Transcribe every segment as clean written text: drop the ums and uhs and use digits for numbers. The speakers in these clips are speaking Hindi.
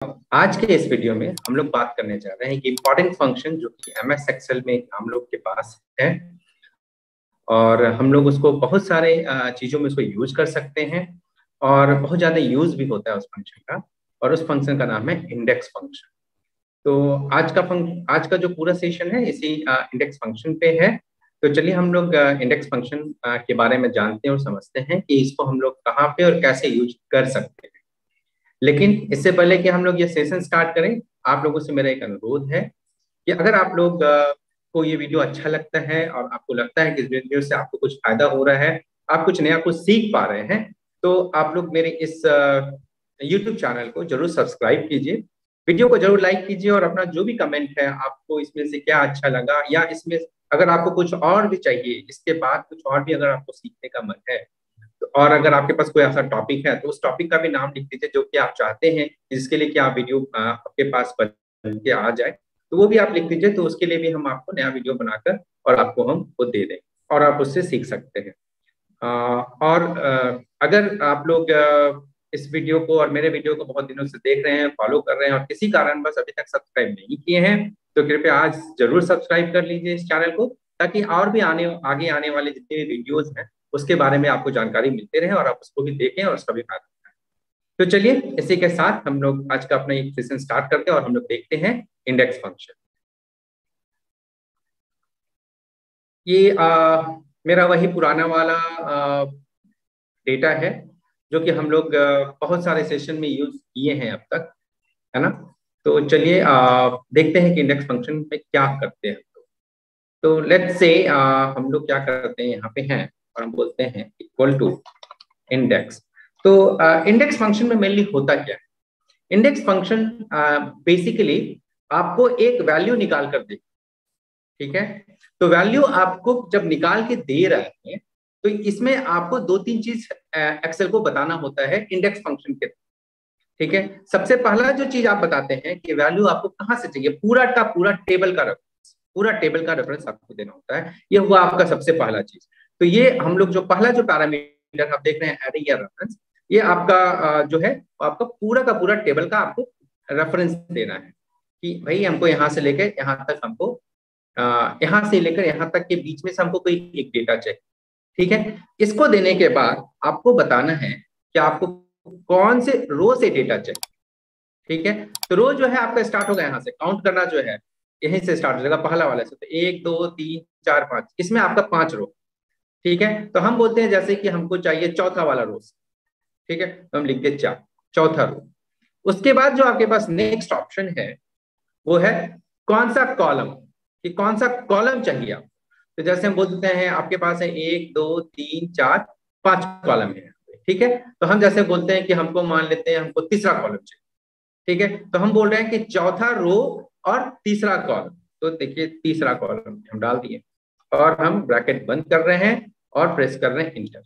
आज के इस वीडियो में हम लोग बात करने जा रहे हैं कि इंपॉर्टेंट फंक्शन जो कि एमएस एक्सेल में हम लोग के पास है और हम लोग उसको बहुत सारे चीज़ों में उसको यूज कर सकते हैं और बहुत ज़्यादा यूज भी होता है उस फंक्शन का। और उस फंक्शन का नाम है इंडेक्स फंक्शन। तो आज का जो पूरा सेशन है इसी इंडेक्स फंक्शन पे है। तो चलिए हम लोग इंडेक्स फंक्शन के बारे में जानते हैं और समझते हैं कि इसको हम लोग कहाँ पे और कैसे यूज कर सकते हैं। लेकिन इससे पहले कि हम लोग ये सेशन स्टार्ट करें, आप लोगों से मेरा एक अनुरोध है कि अगर आप लोग को ये वीडियो अच्छा लगता है और आपको लगता है कि इस वीडियो से आपको कुछ फायदा हो रहा है, आप कुछ नया कुछ सीख पा रहे हैं, तो आप लोग मेरे इस यूट्यूब चैनल को जरूर सब्सक्राइब कीजिए, वीडियो को जरूर लाइक कीजिए और अपना जो भी कमेंट है आपको इसमें से क्या अच्छा लगा या इसमें अगर आपको कुछ और भी चाहिए, इसके बाद कुछ और भी अगर आपको सीखने का मन है और अगर आपके पास कोई ऐसा टॉपिक है तो उस टॉपिक का भी नाम लिख दीजिए जो कि आप चाहते हैं जिसके लिए कि आप वीडियो आपके पास बन के आ जाए, तो वो भी आप लिख दीजिए। तो उसके लिए भी हम आपको नया वीडियो बनाकर और आपको हम वो दे दें और आप उससे सीख सकते हैं। अगर आप लोग इस वीडियो को और मेरे वीडियो को बहुत दिनों से देख रहे हैं, फॉलो कर रहे हैं और किसी कारणवश अभी तक सब्सक्राइब नहीं किए हैं, तो कृपया आज जरूर सब्सक्राइब कर लीजिए इस चैनल को, ताकि और भी आगे आने वाले जितने भी वीडियोज हैं उसके बारे में आपको जानकारी मिलते रहे और आप उसको भी देखें और उसका भी फायदा उठाएं। तो चलिए इसी के साथ हम लोग आज का अपना एक सेशन स्टार्ट करते हैं और हम लोग देखते हैं इंडेक्स फंक्शन। ये मेरा वही पुराना वाला डेटा है जो कि हम लोग बहुत सारे सेशन में यूज किए हैं अब तक, है ना। तो चलिए देखते हैं कि इंडेक्स फंक्शन में क्या करते हैं। तो लेट्स से हम लोग क्या करते हैं, यहाँ पे हैं और हम बोलते हैं इक्वल टू इंडेक्स। तो इंडेक्स फंक्शन में मेनली होता क्या है? इंडेक्स फंक्शन बेसिकली आपको एक वैल्यू निकाल कर देगा, ठीक है। तो वैल्यू आपको जब निकाल के दे रहा है तो इसमें आपको दो तीन चीज एक्सेल को बताना होता है इंडेक्स फंक्शन के, ठीक है। सबसे पहला जो चीज आप बताते हैं कि वैल्यू आपको कहाँ से चाहिए, पूरा का पूरा टेबल का रेफरेंस, पूरा टेबल का रेफरेंस आपको देना होता है। ये हुआ आपका सबसे पहला चीज। तो ये हम लोग जो पहला जो पैरामीटर आप देख रहे हैं एरे या रेफरेंस, ये आपका जो है आपका पूरा का पूरा टेबल का आपको रेफरेंस देना है कि भाई हमको यहाँ से लेकर यहाँ तक, हमको यहाँ से लेकर यहाँ तक के बीच में से हमको कोई एक डेटा चाहिए, ठीक है। इसको देने के बाद आपको बताना है कि आपको कौन से रो से डेटा चाहिए, ठीक है। तो रो जो है आपका स्टार्ट होगा यहाँ से, काउंट करना जो है यहीं से स्टार्ट हो जाएगा पहला वाले से। तो 1 2 3 4 5, इसमें आपका 5 रो, ठीक है। तो हम बोलते हैं जैसे कि हमको चाहिए चौथा वाला रो, ठीक है, तो हम लिखते हैं चौथा रो। उसके बाद जो आपके पास नेक्स्ट ऑप्शन है वो है कौन सा कॉलम, कि कौन सा कॉलम चाहिए आपको। तो जैसे हम बोलते हैं आपके पास है 1 2 3 4 5 कॉलम है, ठीक है। तो हम जैसे बोलते हैं कि हमको मान लेते हैं हमको तीसरा कॉलम चाहिए, ठीक है। तो हम बोल रहे हैं कि चौथा रो और तीसरा कॉलम। तो देखिए तीसरा कॉलम हम डाल दिए और हम ब्रैकेट बंद कर रहे हैं और प्रेस कर रहे हैं इंटर,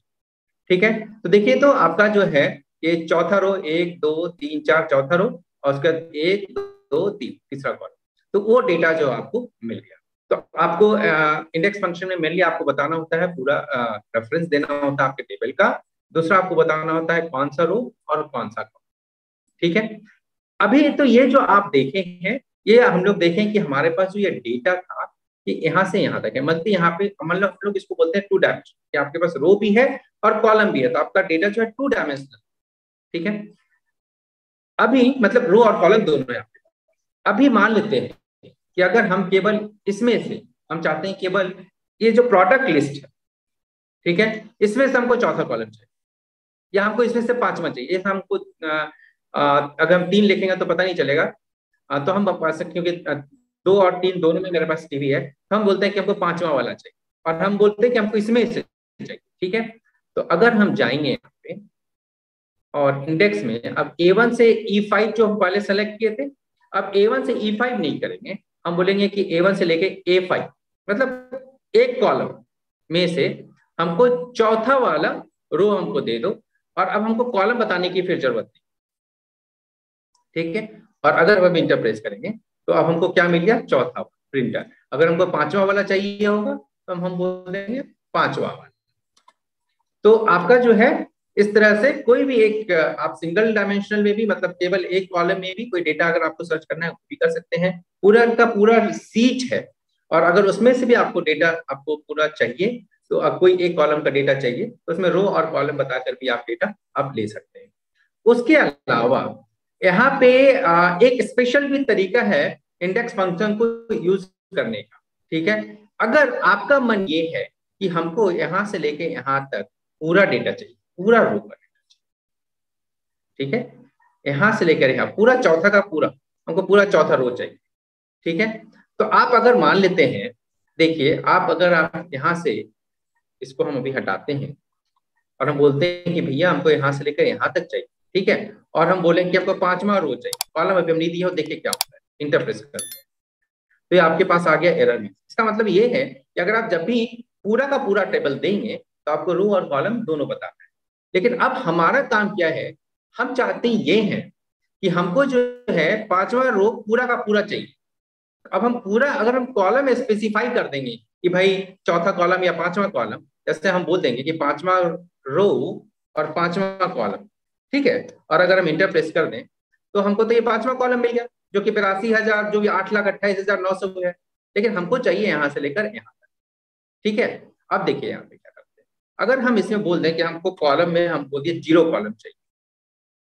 ठीक है। तो देखिए तो आपका जो है ये चौथा रो 1 2 3 4 चौथा रो और उसके बाद 1 2 3 तीसरा कॉलम, तो वो डेटा जो आपको मिल गया। तो आपको इंडेक्स फंक्शन में मेनली आपको बताना होता है पूरा रेफरेंस देना होता है आपके टेबल का। दूसरा आपको बताना होता है कौन सा रो और कौन सा कॉलम, ठीक है। अभी तो ये जो आप देखे हैं ये हम लोग देखें कि हमारे पास जो ये डेटा था कि यहाँ से यहाँ तक है, मतलब यहाँ पे मतलब हम लोग इसको बोलते हैं टू डायमेंशन, कि आपके पास रो भी है और कॉलम भी है, तो आपका डेटा जो है टू डायमेंशनल, ठीक है। अभी मतलब रो और कॉलम दोनों है आपके पास। अभी मान लेते हैं कि अगर हम केवल इसमें से हम चाहते हैं केवल ये जो प्रोडक्ट लिस्ट है, ठीक है, इसमें से हमको चौथा कॉलम चाहिए या हमको इसमें से पांचवा चाहिए। हमको अगर हम 3 लिखेंगे तो पता नहीं चलेगा, तो हम पास क्योंकि 2 और 3 दोनों में मेरे पास टीवी है, तो हम बोलते हैं कि हमको पांचवा वाला चाहिए और हम बोलते हैं कि हमको इसमें से चाहिए, ठीक है। तो अगर हम जाएंगे यहाँ पे और इंडेक्स में अब A1 से E5 जो हम पहले सेलेक्ट किए थे, अब A1 से E5 नहीं करेंगे, हम बोलेंगे कि A1 से लेके A5, मतलब एक कॉलम में से हमको चौथा वाला रो हमको दे दो और अब हमको कॉलम बताने की फिर जरूरत नहीं, ठीक है। और अगर हम इंटर प्रेस करेंगे तो अब हमको क्या मिल गया, चौथा प्रिंटर। अगर हमको पांचवा वाला चाहिए होगा तो हम बोल देंगे पांचवा वाला। तो आपका जो है इस तरह से कोई भी एक आप सिंगल डायमेंशनल में भी, मतलब केवल एक कॉलम में भी कोई डेटा अगर आपको सर्च करना है वो भी कर सकते हैं। पूरा का पूरा सीट है, और अगर उसमें से भी आपको डेटा आपको पूरा चाहिए, तो कोई एक कॉलम का डेटा चाहिए तो उसमें रो और कॉलम बताकर भी आप डेटा आप ले सकते हैं। उसके अलावा यहाँ पे एक स्पेशल भी तरीका है इंडेक्स फंक्शन को यूज करने का। ठीक है, अगर आपका मन ये है कि हमको यहां से लेके यहां तक पूरा डेटा चाहिए, पूरा रो का डेटा चाहिए, ठीक है, यहां से लेकर यहाँ पूरा चौथा का पूरा, हमको पूरा चौथा रो चाहिए। ठीक है, तो आप अगर मान लेते हैं, देखिए आप अगर आप यहां से, इसको हम अभी हटाते हैं और हम बोलते हैं कि भैया हमको यहाँ से लेकर यहाँ तक चाहिए, ठीक है, और हम बोलेंगे कि हमको पांचवा रो चाहिए, कॉलम अभी हम नहीं दिए हो, देखिए क्या होता है, इंटरप्रेस करते हैं तो ये आपके पास आ गया एरर में। इसका मतलब ये है कि अगर आप जब भी पूरा का पूरा टेबल देंगे तो आपको रो और कॉलम दोनों बताना है। लेकिन अब हमारा काम क्या है, हम चाहते ये हैं कि हमको जो है पांचवा रो पूरा का पूरा चाहिए। अब हम पूरा, अगर हम कॉलम स्पेसिफाई कर देंगे कि भाई चौथा कॉलम या पांचवा कॉलम, जैसे हम बोल देंगे कि पांचवा रो और पांचवा कॉलम, ठीक है, और अगर हम इंटर प्रेस कर दें तो हमको तो ये पांचवा कॉलम मिल गया जो कि 82,000, जो भी 8,28,900 है। लेकिन हमको चाहिए यहां से लेकर यहां तक। ठीक है, अब देखिए यहाँ पे क्या करते हैं, अगर हम इसमें बोल दें कि हमको कॉलम में हम बोल दिए 0 कॉलम चाहिए,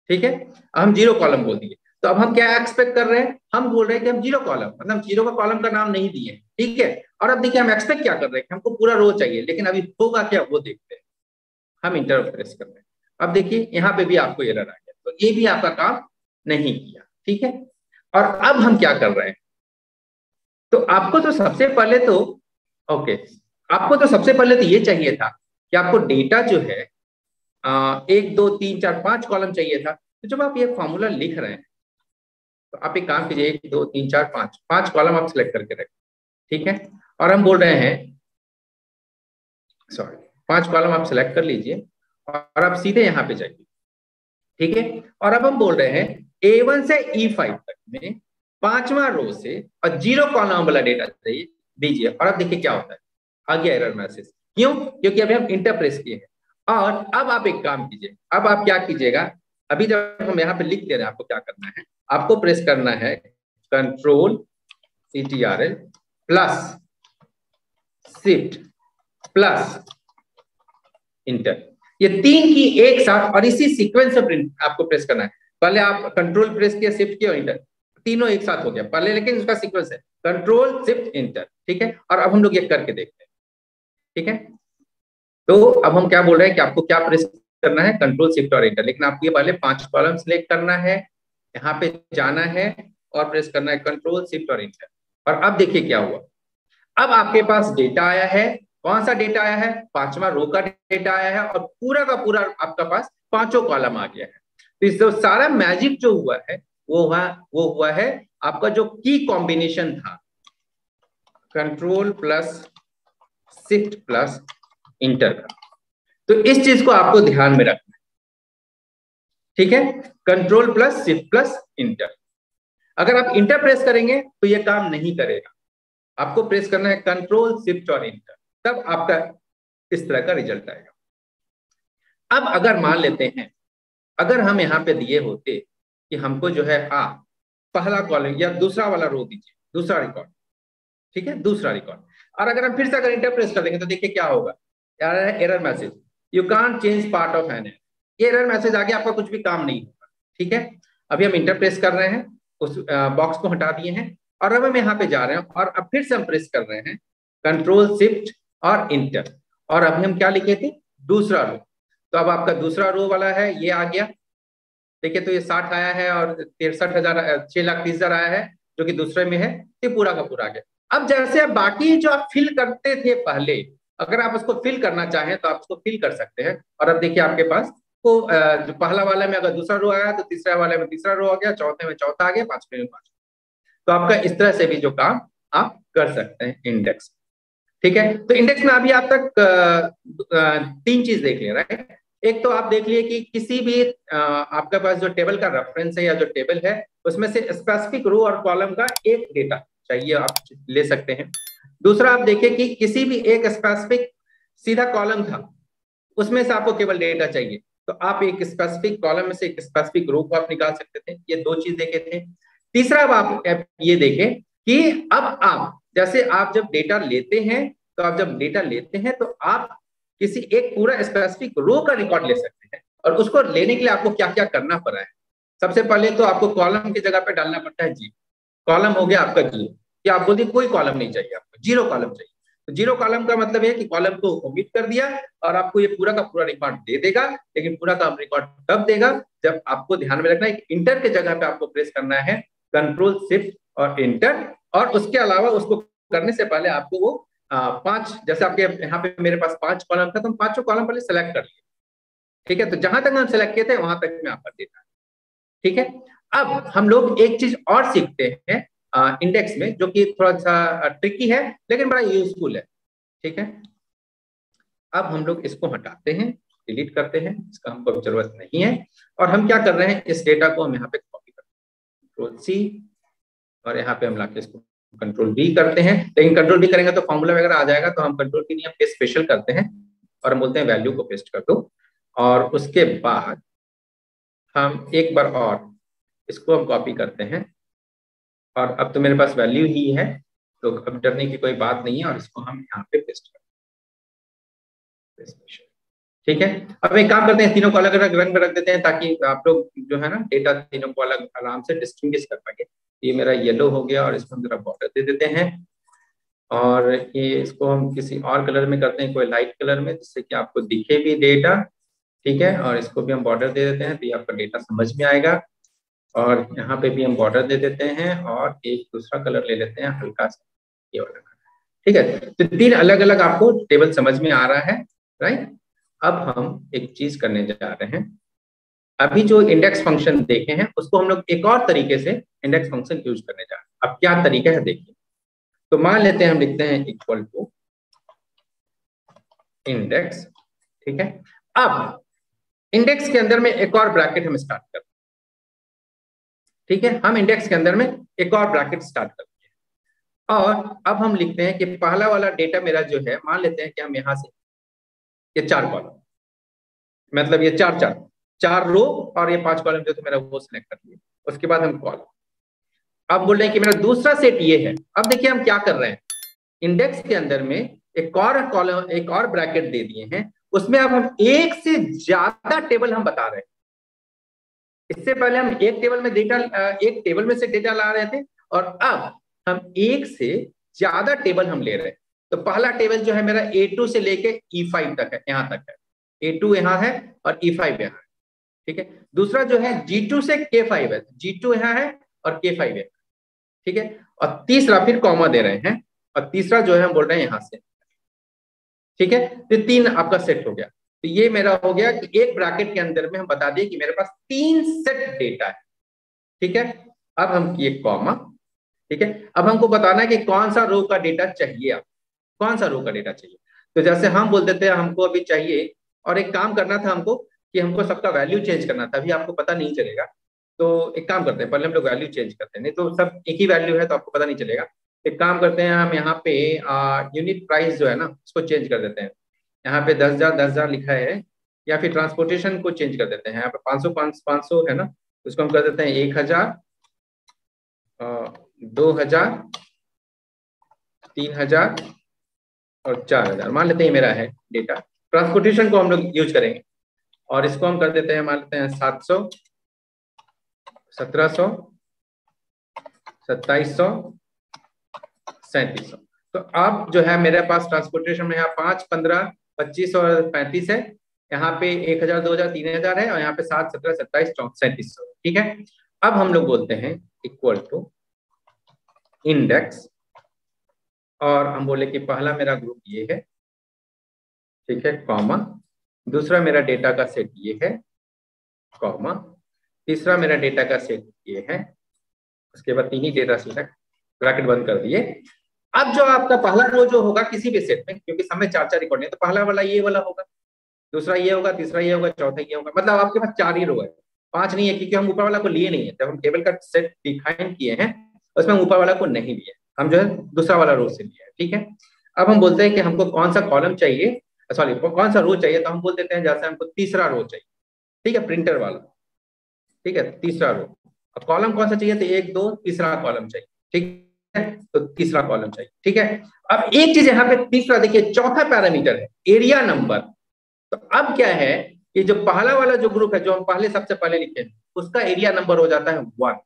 ठीक है, हम 0 कॉलम बोल दिए, तो अब हम क्या एक्सपेक्ट कर रहे हैं, हम बोल रहे हैं कि हम 0 कॉलम, मतलब 0 का कॉलम का नाम नहीं दिए, ठीक है। और अब देखिए हम एक्सपेक्ट क्या कर रहे हैं कि हमको पूरा रो चाहिए, लेकिन अभी होगा क्या वो देखते हैं। हम इंटर प्रेस कर रहे हैं, अब देखिए यहाँ पे भी आपको एरर आ गया, तो ये भी आपका काम नहीं किया, ठीक है। और अब हम क्या कर रहे हैं, तो आपको तो सबसे पहले तो ओके, आपको तो सबसे पहले तो ये चाहिए था कि आपको डेटा जो है 1 2 3 4 5 कॉलम चाहिए था। तो जब आप ये फॉर्मूला लिख रहे हैं तो आप एक काम कीजिए, 1 2 3 4 5 5 कॉलम आप सिलेक्ट करके रखें, ठीक है। और हम बोल रहे हैं, सॉरी, 5 कॉलम आप सिलेक्ट कर लीजिए और आप सीधे यहाँ पे जाइए, ठीक है। और अब हम बोल रहे हैं A1 से E5 तक में पांचवा रो से और 0 कॉलम वाला डेटा चाहिए, दीजिए। और अब देखिए क्या होता है, आ गया एरर मैसेज। क्यों? क्योंकि अभी हम इंटर प्रेस किए हैं। और अब आप एक काम कीजिए, अब आप क्या कीजिएगा, अभी जब हम यहाँ पे लिख दे रहे हैं, आपको क्या करना है, आपको प्रेस करना है control CTRL plus shift plus inter, ये 3 की एक साथ और इसी सीक्वेंस में प्रिंट आपको प्रेस करना है। पहले आप कंट्रोल प्रेस किया, शिफ्ट किया और इंटर, तीनों एक साथ हो गया पहले, लेकिन उसका सीक्वेंस है कंट्रोल शिफ्ट इंटर, ठीक है। और अब हम लोग ये करके देखते हैं, ठीक है। तो अब हम क्या बोल रहे हैं कि आपको क्या प्रेस करना है, कंट्रोल शिफ्ट और इंटर, लेकिन आपको ये पहले 5 कॉलम सिलेक्ट करना है, यहाँ पे जाना है और प्रेस करना है कंट्रोल शिफ्ट और इंटर। और अब देखिए क्या हुआ, अब आपके पास डेटा आया है। कौन सा डेटा आया है, पांचवा रो का डेटा आया है, और पूरा का पूरा आपका पास पांचों कॉलम आ गया है। तो इससे सारा मैजिक जो हुआ है वो हुआ है आपका जो की कॉम्बिनेशन था, control plus shift plus inter का। तो इस चीज को आपको ध्यान में रखना है, ठीक है, control plus shift plus inter. अगर आप इंटर प्रेस करेंगे तो ये काम नहीं करेगा, आपको प्रेस करना है कंट्रोल शिफ्ट और इंटर, तब आपका इस तरह का रिजल्ट आएगा। अब अगर मान लेते हैं, अगर हम यहाँ पे दिए होते कि हमको जो है पहला कॉलम या दूसरा वाला रो दीजिए, दूसरा रिकॉर्ड, ठीक है, दूसरा रिकॉर्ड, और अगर हम फिर से अगर इंटर प्रेस कर देंगे तो देखिए क्या होगा, error message, you can't change part of an, ये एरर मैसेज आ गया, आपका कुछ भी काम नहीं होगा, ठीक है। अभी हम इंटर प्रेस कर रहे हैं, उस बॉक्स को हटा दिए हैं, और अब हम यहाँ पे जा रहे हैं और अब फिर से हम प्रेस कर रहे हैं कंट्रोल शिफ्ट और इंटर, और अभी हम क्या लिखे थे, दूसरा रो। तो अब आपका दूसरा रो वाला है, ये आ गया, देखिए, तो ये 60 आया है और 63,000 6,30,000 आया है जो कि दूसरे में है, ये पूरा का पूरा आ गया। अब जैसे बाकी जो आप फिल करते थे पहले, अगर आप उसको फिल करना चाहें तो आप उसको फिल कर सकते हैं। और अब देखिए आपके पास तो जो पहला वाले में अगर दूसरा रो आया तो तीसरा वाले में तीसरा रो आ गया, चौथे में चौथा आ गया, पांचवें में पांचवा। तो आपका इस तरह से भी जो काम आप कर सकते हैं इंडेक्स, ठीक है। तो इंडेक्स में अभी आप तक 3 चीज देख लिया, राइट। एक तो आप देख लिए कि किसी भी आपके पास जो टेबल का रेफरेंस है या जो टेबल है उसमें से स्पेसिफिक रो और कॉलम का एक डेटा चाहिए, आप ले सकते हैं। दूसरा आप देखिए कि किसी भी एक स्पेसिफिक सीधा कॉलम था, उसमें से आपको केवल डेटा चाहिए, तो आप एक स्पेसिफिक कॉलम में से एक स्पेसिफिक रो को आप निकाल सकते थे। ये दो चीज देखे थे। तीसरा आप ये देखें कि अब आप जैसे आप जब डेटा लेते हैं, तो आप जब डेटा लेते हैं तो आप किसी एक पूरा स्पेसिफिक रो का रिकॉर्ड ले सकते हैं। और उसको लेने के लिए आपको क्या क्या करना पड़ा है। सबसे पहले तो आपको कॉलम की जगह पे डालना पड़ता है जीरो। कॉलम हो गया आपका जीरो, या आप बोलते कोई कॉलम नहीं चाहिए, आपको जीरो कॉलम चाहिए। तो जीरो कॉलम का मतलब है कि कॉलम को ओमिट कर दिया और आपको ये पूरा का पूरा रिकॉर्ड दे देगा। लेकिन पूरा का रिकॉर्ड तब देगा जब आपको ध्यान में रखना है कि इंटर के जगह पे आपको प्रेस करना है कंट्रोल शिफ्ट और इंटर। और उसके अलावा उसको करने से पहले आपको वो पांच, जैसे आपके यहाँ पे मेरे पास पांच कॉलम था तो हम पांचों कॉलम पहले सेलेक्ट कर लिए। ठीक है, तो जहां तक हम सेलेक्ट किए थे वहां तक में आपका डेटा। ठीक है, अब हम लोग एक चीज और सीखते हैं इंडेक्स में, जो कि थोड़ा सा ट्रिकी है लेकिन बड़ा यूजफुल है। ठीक है, अब हम लोग इसको हटाते हैं, डिलीट करते हैं, इसका हमको जरूरत नहीं है। और हम क्या कर रहे हैं, इस डेटा को हम यहाँ पे कॉपी करते हैं, कंट्रोल सी, और यहाँ पे हम लाके इसको कंट्रोल बी करते हैं। लेकिन कंट्रोल बी करेंगे तो फॉर्मूला वगैरह आ जाएगा, तो हम कंट्रोल बी नहीं, हम पेस्ट स्पेशल करते हैं और हम बोलते हैं वैल्यू को पेस्ट कर दो। और उसके बाद हम एक बार और इसको हम कॉपी करते हैं, और अब तो मेरे पास वैल्यू ही है, तो अब डरने की कोई बात नहीं है। और इसको हम यहाँ पे पेस्ट करते हैं। ठीक है, अब एक काम करते हैं, तीनों को अलग अलग रंग में रख देते हैं ताकि आप लोग जो है ना डेटा तीनों को अलग आराम से डिस्टिंग्विश कर पाएंगे। ये मेरा येलो हो गया और इसको हम जरा बॉर्डर दे देते हैं। और ये इसको हम किसी और कलर में करते हैं, कोई लाइट कलर में, जिससे कि आपको दिखे भी डेटा। ठीक है, और इसको भी हम बॉर्डर दे देते हैं तो ये आपका डेटा समझ में आएगा। और यहाँ पे भी हम बॉर्डर दे देते हैं और एक दूसरा कलर ले लेते हैं हल्का सा, ये वाला कलर। ठीक है, तो तीन अलग अलग आपको टेबल समझ में आ रहा है, राइट। अब हम एक चीज करने जा रहे हैं, अभी जो इंडेक्स फंक्शन देखे हैं उसको हम लोग एक और तरीके से इंडेक्स फंक्शन यूज करने जा रहे हैं। अब क्या तरीका है देखिए, तो मान लेते हैं हम लिखते हैं इक्वल टू इंडेक्स। ठीक है, अब इंडेक्स के अंदर में एक और ब्रैकेट हम स्टार्ट करते हैं। ठीक है, हम इंडेक्स के अंदर में एक और ब्रैकेट स्टार्ट करते हैं, और अब हम लिखते हैं कि पहला वाला डेटा मेरा जो है, मान लेते हैं कि हम यहां से ये चार कॉलम, मतलब ये चार चार चार रो और ये पांच कॉलम जो तो मेरा वो सिलेक्ट कर लिया। उसके बाद हम कॉलम, अब बोल रहे हैं कि मेरा दूसरा सेट ये है। अब देखिए हम क्या कर रहे हैं, इंडेक्स के अंदर में एक और कॉलम, एक और ब्रैकेट दे दिए हैं, उसमें अब हम एक से ज्यादा टेबल हम बता रहे हैं। इससे पहले हम एक टेबल में डेटा, एक टेबल में से डेटा ला रहे थे, और अब हम एक से ज्यादा टेबल हम ले रहे हैं। तो पहला टेबल जो है मेरा A2 से लेके E5 तक है, यहाँ तक है। A2 यहाँ है और E5 यहाँ है। ठीक है, दूसरा जो है G2 से K5 है, G2 यहाँ है और K5 है। ठीक है, और तीसरा फिर कॉमा दे रहे हैं, और तीसरा जो है हम बोल रहे हैं यहाँ से। ठीक है, तो तीन आपका सेट हो गया। तो ये मेरा हो गया कि एक ब्रैकेट के अंदर में हम बता दिए कि मेरे पास तीन सेट डेटा है। ठीक है, अब हम किए कॉमा। ठीक है, अब हमको बताना है कि कौन सा रो का डेटा चाहिए, आप कौन सा रो का डेटा चाहिए। तो जैसे हम बोल देते हैं हमको अभी चाहिए, और एक काम करना था हमको कि हमको सबका वैल्यू चेंज करना था, अभी आपको पता नहीं चलेगा। तो एक काम करते हैं, पहले हम लोग वैल्यू चेंज करते हैं, नहीं तो सब एक ही वैल्यू है तो आपको पता नहीं चलेगा। एक काम करते हैं, हम यहाँ पे यूनिट प्राइस जो है ना उसको चेंज कर देते हैं। यहाँ पे 10,000 लिखा है, या फिर ट्रांसपोर्टेशन को चेंज कर देते हैं। यहाँ पे 500 है ना, उसको हम कर देते हैं 1,000, 2,000, 3,000 और 4,000 मान लेते हैं मेरा है डेटा। ट्रांसपोर्टेशन को हम लोग यूज करेंगे, और इसको हम कर देते हैं, मान लेते हैं 700, 1,700, 2,700, 3,700। तो अब जो है मेरे पास ट्रांसपोर्टेशन में यहाँ 5, 15, 25 और 35 है। यहाँ पे 1,000, 2,000, 3,000 है, और यहाँ पे 7, 17, 27, 3700। ठीक है, अब हम लोग बोलते हैं इक्वल टू इंडेक्स, और हम बोले कि पहला मेरा ग्रुप ये है। ठीक है, कॉमा, दूसरा मेरा डेटा का सेट ये है, कॉमा, तीसरा मेरा डेटा का सेट ये है। उसके बाद तीन ही डेटा सेट है, ब्रैकेट बंद कर दिए। अब जो आपका पहला रो जो होगा किसी भी सेट में, क्योंकि समय चार चार रिकॉर्ड है, तो पहला वाला ये वाला होगा, दूसरा ये होगा, तीसरा ये होगा, चौथा ये होगा। मतलब आपके पास चार ही रो है, पांच नहीं है, क्योंकि हम ऊपर वाला को लिए नहीं है। जब हम टेबल का सेट डिफाइन किए हैं उसमें हम ऊपर वाला को नहीं लिए, हम जो है दूसरा वाला रो से लिए। ठीक है, अब हम बोलते हैं कि हमको कौन सा कॉलम चाहिए, सॉरी कौन सा रो चाहिए, तो हम बोल देते हैं जैसे हमको तीसरा रो चाहिए। ठीक है, प्रिंटर वाला। ठीक है, तीसरा रो। अब कॉलम कौन सा चाहिए, तो 1 2 तीसरा कॉलम चाहिए। ठीक है, तो तीसरा कॉलम चाहिए। ठीक है, अब एक चीज यहाँ पे तीसरा देखिए, चौथा पैरामीटर है एरिया नंबर। तो अब क्या है कि जो पहला वाला जो ग्रुप है, जो हम पहले सबसे पहले लिखे हैं, उसका एरिया नंबर हो जाता है 1।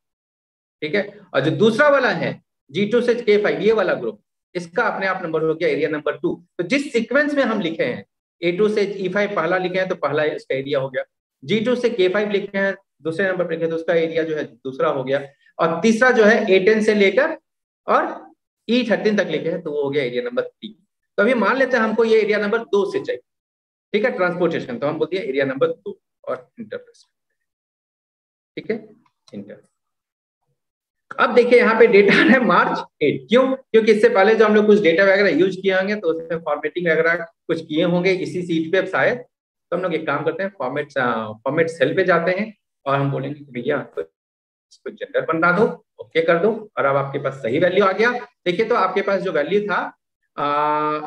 ठीक है, और जो दूसरा वाला है G2 से K5, ये वाला ग्रुप, इसका अपने आप नंबर हो गया एरिया नंबर 2। तो जिस सीक्वेंस में हम लिखे हैं, A2 से E5 पहला लिखे हैं तो पहला इसका एरिया हो गया, G2 से K5 लिखे हैं दूसरे नंबर पर लिखे तो उसका एरिया जो है दूसरा हो गया, और तीसरा जो है A10 से लेकर और E13 तक लिखे हैं तो वो हो गया एरिया नंबर 3। तो अभी मान लेते हैं हमको ये एरिया नंबर 2 से चाहिए। ठीक है, ट्रांसपोर्टेशन, तो हम बोलते हैं एरिया नंबर 2 और इंटरप्रेस। ठीक है, इंटर। अब देखिए यहाँ पे डेटा है March 8। क्यों? क्योंकि इससे पहले जो हम लोग कुछ डेटा वगैरह यूज किए होंगे तो उसमें फॉर्मेटिंग वगैरह कुछ किए होंगे इसी सीट पे शायद। तो हम लोग एक काम करते हैं, फॉर्मेट सेल पे जाते हैं और हम बोलेंगे कि भैया इसको जेंडर बना दो, ओके कर दो, और अब आपके पास सही वैल्यू आ गया। देखिए तो आपके पास जो वैल्यू था,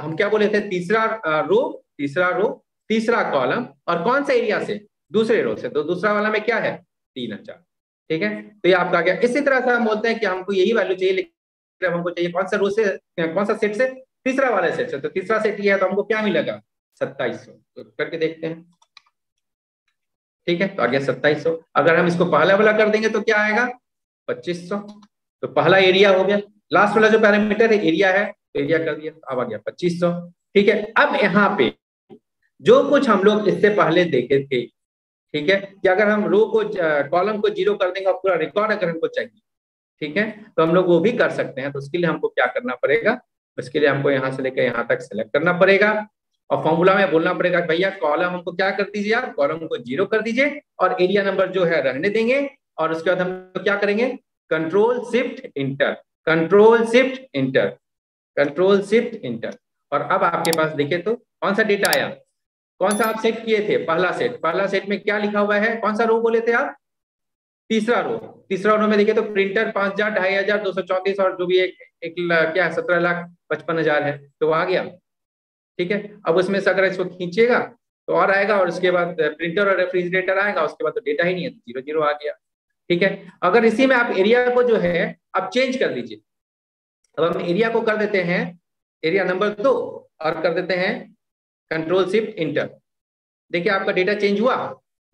हम क्या बोले थे, तीसरा रो तीसरा कॉलम, और कौन सा एरिया से, दूसरे रो से, तो दूसरा वाला में क्या है 3000। ठीक है, तो ये आपका आ गया। इसी तरह से हम बोलते हैं कि हमको यही वैल्यू चाहिए, लेकिन हमको चाहिए कौन सा रो से, कौन सा सेट से, तीसरा वाले सेट से। तो तीसरा सेट ये है, तो हमको क्या मिलेगा 2700। तो करके देखते हैं। ठीक है, तो आ गया 2700। अगर हम इसको पहला वाला कर देंगे तो क्या आएगा 2500। तो पहला एरिया हो गया, लास्ट वाला जो पैरामीटर है एरिया है, तो एरिया कर दिया, अब आ गया 2500। ठीक है, अब यहाँ पे जो कुछ हम लोग इससे पहले देखे थे, ठीक है, कि अगर हम रो को कॉलम को 0 कर देंगे और पूरा रिकॉर्ड अगर हमको चाहिए, ठीक है, तो हम लोग वो भी कर सकते हैं। तो उसके लिए हमको क्या करना पड़ेगा, उसके लिए हमको यहाँ से लेकर यहाँ तक सेलेक्ट करना पड़ेगा और फॉर्मूला में बोलना पड़ेगा भैया कॉलम हमको क्या कर दीजिए, आप कॉलम को 0 कर दीजिए और एरिया नंबर जो है रहने देंगे। और उसके बाद हम क्या करेंगे, control shift inter, control shift inter, control shift inter. और अब आपके पास देखिए तो कौन सा डेटा आया, कौन सा आप सेट किए थे, पहला सेट। पहला सेट में क्या लिखा हुआ है, कौन सा रो बोले थे आप, तीसरा रो। तीसरा रो में देखिए तो प्रिंटर 5000, 2500, 234 और जो भी एक क्या 17,55,000 है, तो आ गया। ठीक है, अब उसमें से अगर इसको खींचेगा तो और आएगा, और उसके बाद प्रिंटर और रेफ्रिजरेटर आएगा, उसके बाद तो डेटा ही नहीं है, तो 0 0 आ गया। ठीक है, अगर इसी में आप एरिया को जो है आप चेंज कर दीजिए। अब हम एरिया को कर देते हैं एरिया नंबर 2 और कर देते हैं कंट्रोल शिफ्ट इंटर। देखिए आपका डेटा चेंज हुआ।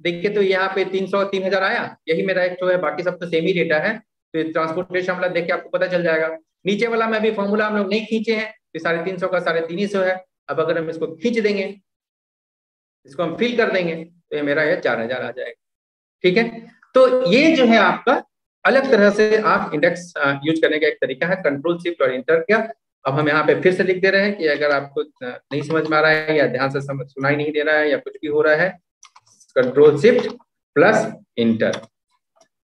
देखिए तो यहाँ पे 300 3000 आया, यही मेरा एक जो है, बाकी सब तो सेम ही डेटा है। तो ट्रांसपोर्टेशन वाला देख के आपको पता चल जाएगा। नीचे वाला में अभी फॉर्मूला हम लोग नहीं खींचे हैं, तो 350 का 350 है। अब अगर हम इसको खींच देंगे, इसको हम फिल कर देंगे, तो ये मेरा ये 4000 आ जाएगा। ठीक है, तो ये जो है आपका अलग तरह से आप इंडेक्स यूज करने का एक तरीका है, कंट्रोल शिफ्ट और इंटर का। अब हम यहाँ पे फिर से लिख दे रहे हैं कि अगर आपको नहीं समझ में आ रहा है या ध्यान से सुनाई नहीं दे रहा है या कुछ भी हो रहा है, कंट्रोल शिफ्ट प्लस इंटर।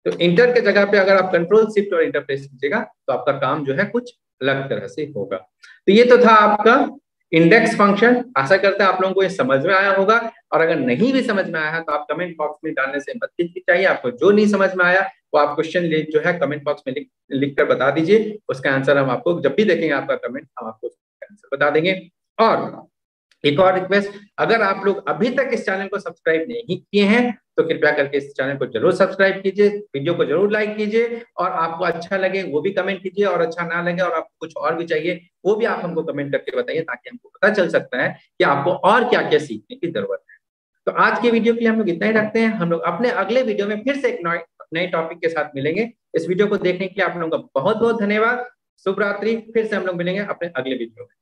तो इंटर के जगह पे अगर आप कंट्रोल शिफ्ट और इंटर प्रेस कीजिएगा तो आपका काम जो है कुछ अलग तरह से होगा। तो ये तो था आपका इंडेक्स फंक्शन। आशा करते हैं आप लोगों को ये समझ में आया होगा, और अगर नहीं भी समझ में आया है तो आप कमेंट बॉक्स में डालने से मत चाहिए। आपको जो नहीं समझ में आया वो आप क्वेश्चन जो है कमेंट बॉक्स में लिख कर बता दीजिए। उसका आंसर हम आपको जब भी देखेंगे आपका कमेंट, हम आपको आंसर बता देंगे। और एक और रिक्वेस्ट, अगर आप लोग अभी तक इस चैनल को सब्सक्राइब नहीं किए हैं तो कृपया करके इस चैनल को जरूर सब्सक्राइब कीजिए, वीडियो को जरूर लाइक कीजिए, और आपको अच्छा लगे वो भी कमेंट कीजिए, और अच्छा ना लगे और आपको कुछ और भी चाहिए वो भी आप हमको कमेंट करके बताइए, ताकि हमको पता चल सकता है कि आपको और क्या क्या सीखने की जरूरत है। तो आज के वीडियो के लिए हम लोग इतना ही रखते हैं। हम लोग अपने अगले वीडियो में फिर से एक नए टॉपिक के साथ मिलेंगे। इस वीडियो को देखने के लिए आप लोगों का बहुत बहुत धन्यवाद। शुभ रात्रि। फिर से हम लोग मिलेंगे अपने अगले वीडियो में।